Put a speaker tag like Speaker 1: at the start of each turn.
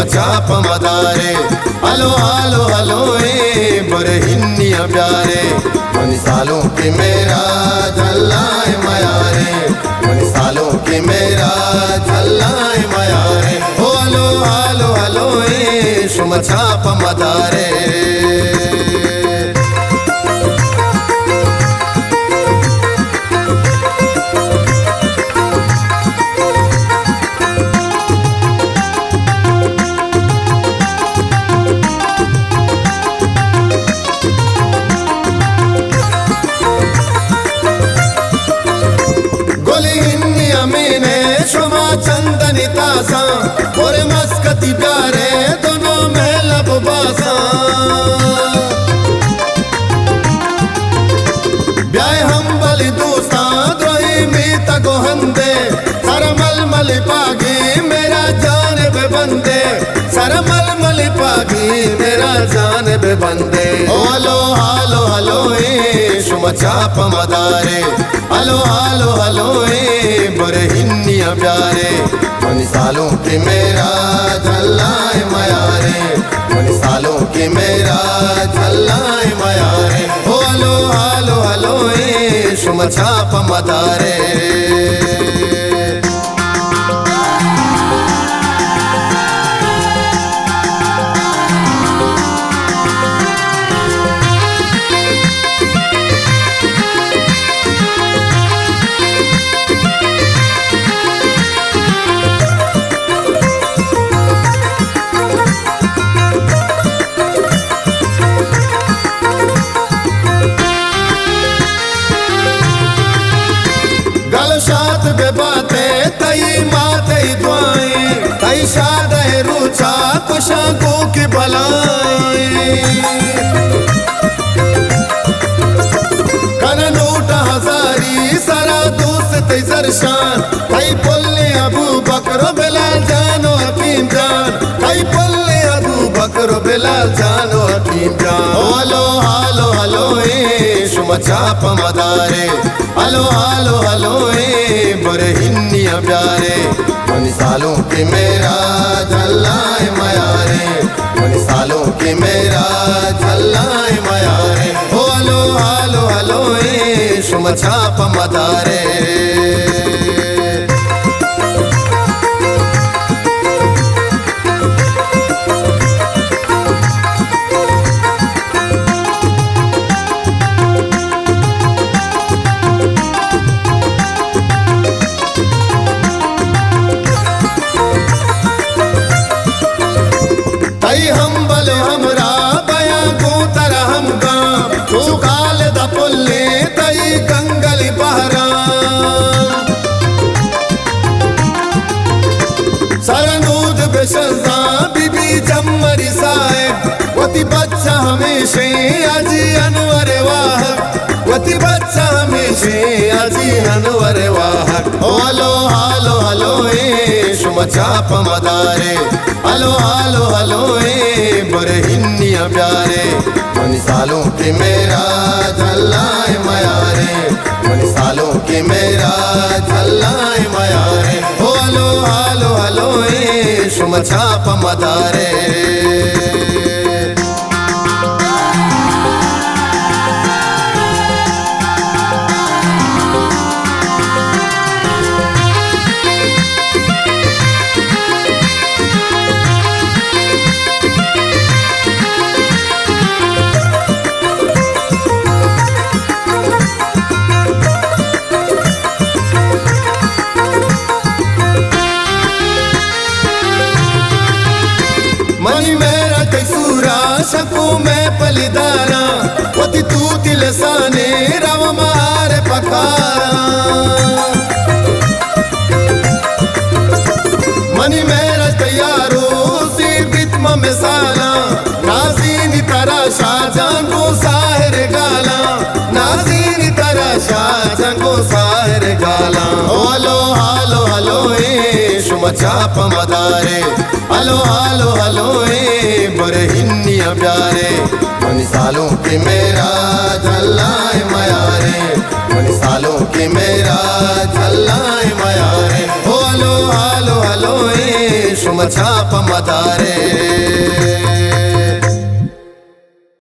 Speaker 1: चाप मदारे hello hello hello बरे हिन्निया प्यारे मन सालों के मेरा झल्लाए मयारे मन सालों के मेरा झल्लाए मयारे हलो हलो हलो शुम चाप मदारे चंदनी तासा और मस्कती प्यारे दोनों महलब बासा ब्याह हम बलि दोस्ता द्रोही मीत गोहंदे सरमल मल पागी मेरा जान बे बंदे सरमल मल पागी मेरा जान बे बंदे हलो हलो हलो शुम चाप मदारे हलो हलो हलो बरे हिन्निया प्यारे मन सालों के मेरा झल्लाए मयारे मन सालों के मेरा झल्लाए मयारे हलो हलो हलो शुम चाप मदारे शाद बे बातें तई माते दुआएं तई शाद है रूचा कुशाकों की भलाई कन नोट हजारी सरा दोस्त सरशान तई पुल्ले अबू बकर बिलाल जानो हकीम जान तई पुल्ले अबू बकर बिलाल जानो हकीम जान हलो हलो हलो शुम चाप मदारे हलो हलो हलो बरे हिन्निया प्यारे मन सालों के मेरा झल्लाए मयारे मन सालों के मेरा झल्लाए मयारे हलो हलो हलो शुम चाप मदारे हम बले हमरा बया गोतर हम गाम तू काल द पुल्ले तई गंगली बहरा सरनूद बेशजा बीबी जम्मरी साहेब वती बच्चा हमेशे अजी अनवर वाह वती बच्चा हमेशे अजी अनवर वाह हलो हलो हलो शुम चाप मदारे हलो हलो हलो बरे हिन्निया प्यारे मन सालों के मेरा झल्लाए मयारे मन सालों के मेरा झल्लाए मयारे हलो हलो हलो शुम चाप मदारे मनी मेरा कैसूरा शकू में पलिदारा वती तू तिलसाने रव मारे पकारा मनी मेरा तैयारो सिर बित्म में साला नाज़ीनी तरह शाहजहां को साहिर गाला नाज़ीनी तरह शाहजहां को साहिर गाला हलो हलो हलो शुम चाप मदारे हलो हलो हलो बरे हिन्निया प्यारे मन सालों के मेरा झल्लाए मयारे मन सालों के मेरा झल्लाए मयारे हलो हलो हलो शुम छाप